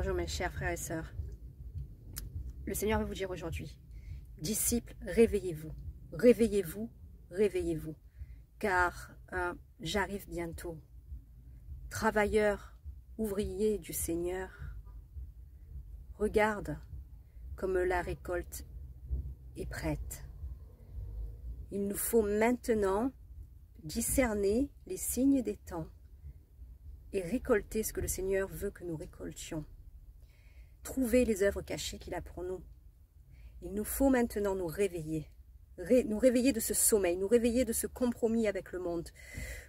Bonjour mes chers frères et sœurs. Le Seigneur veut vous dire aujourd'hui, disciples, réveillez-vous, réveillez-vous, réveillez-vous, car j'arrive bientôt. Travailleurs, ouvriers du Seigneur, regarde comme la récolte est prête. Il nous faut maintenant discerner les signes des temps et récolter ce que le Seigneur veut que nous récoltions. Trouver les œuvres cachées qu'il a pour nous. Il nous faut maintenant nous réveiller. Nous réveiller de ce sommeil, nous réveiller de ce compromis avec le monde.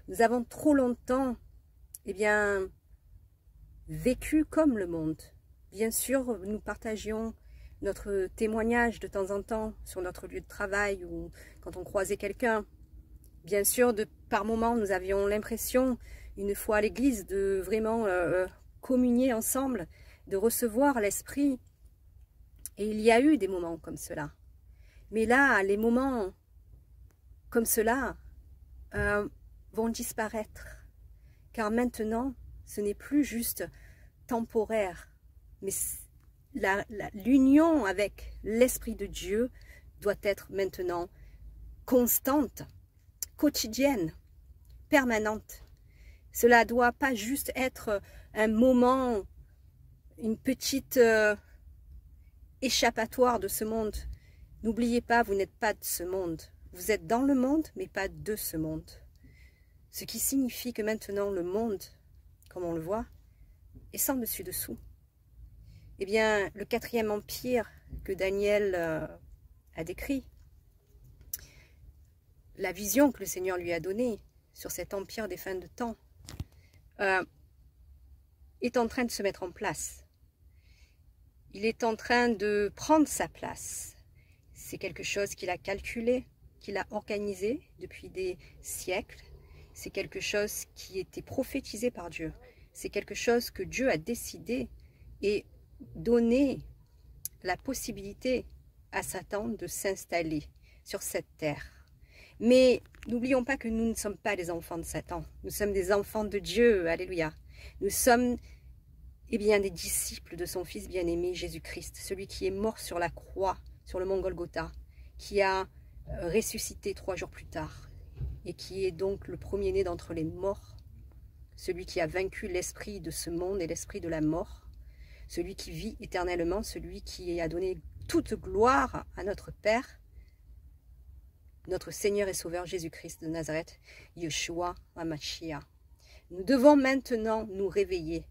Nous avons trop longtemps, vécu comme le monde. Bien sûr, nous partagions notre témoignage de temps en temps sur notre lieu de travail ou quand on croisait quelqu'un. Bien sûr, par moments, nous avions l'impression, une fois à l'église, de vraiment communier ensemble, de recevoir l'Esprit. Et il y a eu des moments comme cela. Mais là, les moments comme cela vont disparaître. Car maintenant, ce n'est plus juste temporaire. Mais l'union avec l'Esprit de Dieu doit être maintenant constante, quotidienne, permanente. Cela ne doit pas juste être un moment, une petite échappatoire de ce monde. N'oubliez pas, vous n'êtes pas de ce monde. Vous êtes dans le monde, mais pas de ce monde. Ce qui signifie que maintenant, le monde, comme on le voit, est sans dessus-dessous. Eh bien, le 4e empire que Daniel a décrit, la vision que le Seigneur lui a donnée sur cet empire des fins de temps, est en train de se mettre en place. Il est en train de prendre sa place. C'est quelque chose qu'il a calculé, qu'il a organisé depuis des siècles. C'est quelque chose qui était prophétisé par Dieu. C'est quelque chose que Dieu a décidé et donné la possibilité à Satan de s'installer sur cette terre. Mais n'oublions pas que nous ne sommes pas des enfants de Satan. Nous sommes des enfants de Dieu. Alléluia. Nous sommes des disciples de son Fils bien-aimé Jésus-Christ, celui qui est mort sur la croix, sur le mont Golgotha, qui a ressuscité 3 jours plus tard et qui est donc le premier-né d'entre les morts, celui qui a vaincu l'esprit de ce monde et l'esprit de la mort, celui qui vit éternellement, celui qui a donné toute gloire à notre Père, notre Seigneur et Sauveur Jésus-Christ de Nazareth, Yeshua HaMashiach. Nous devons maintenant nous réveiller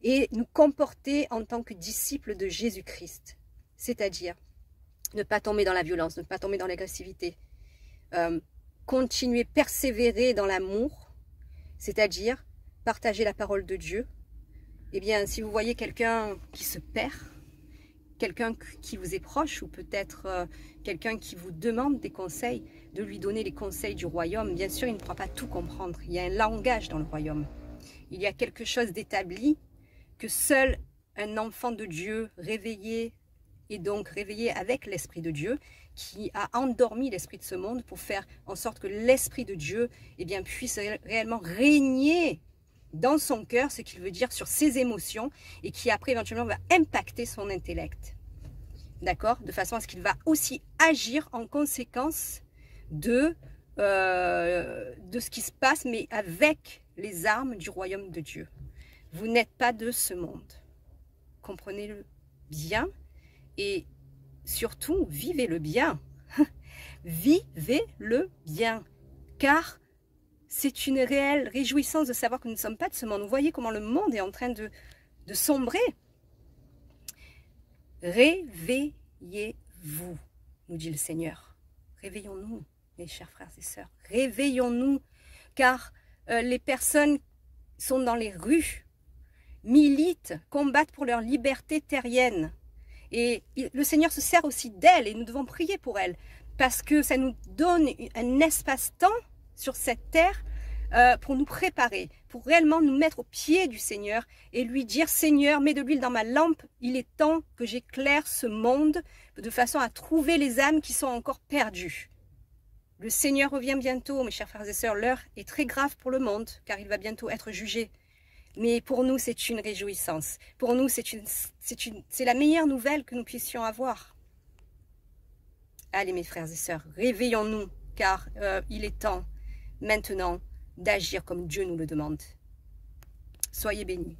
et nous comporter en tant que disciples de Jésus-Christ, c'est-à-dire ne pas tomber dans la violence, ne pas tomber dans l'agressivité, continuer, persévérer dans l'amour, c'est-à-dire partager la parole de Dieu. Eh bien, si vous voyez quelqu'un qui se perd, quelqu'un qui vous est proche ou peut-être quelqu'un qui vous demande des conseils, de lui donner les conseils du royaume. Bien sûr, il ne pourra pas tout comprendre. Il y a un langage dans le royaume. Il y a quelque chose d'établi que seul un enfant de Dieu réveillé, et donc réveillé avec l'Esprit de Dieu, qui a endormi l'esprit de ce monde pour faire en sorte que l'Esprit de Dieu puisse réellement régner dans son cœur, ce qu'il veut dire sur ses émotions, et qui après éventuellement va impacter son intellect. D'accord? De façon à ce qu'il va aussi agir en conséquence de ce qui se passe, mais avec les armes du royaume de Dieu. Vous n'êtes pas de ce monde. Comprenez-le bien et surtout, vivez-le bien. Vivez-le bien, car c'est une réelle réjouissance de savoir que nous ne sommes pas de ce monde. Vous voyez comment le monde est en train de sombrer. Réveillez-vous, nous dit le Seigneur. Réveillons-nous, mes chers frères et sœurs. Réveillons-nous, car les personnes sont dans les rues, militent, combattent pour leur liberté terrienne. Et le Seigneur se sert aussi d'elles et nous devons prier pour elles, parce que ça nous donne un espace-temps sur cette terre pour nous préparer, pour réellement nous mettre au pied du Seigneur et lui dire: Seigneur, mets de l'huile dans ma lampe, il est temps que j'éclaire ce monde de façon à trouver les âmes qui sont encore perdues. Le Seigneur revient bientôt, mes chers frères et sœurs, l'heure est très grave pour le monde, car il va bientôt être jugé. Mais pour nous, c'est une réjouissance. Pour nous, c'est la meilleure nouvelle que nous puissions avoir. Allez, mes frères et sœurs, réveillons-nous, car il est temps, maintenant, d'agir comme Dieu nous le demande. Soyez bénis.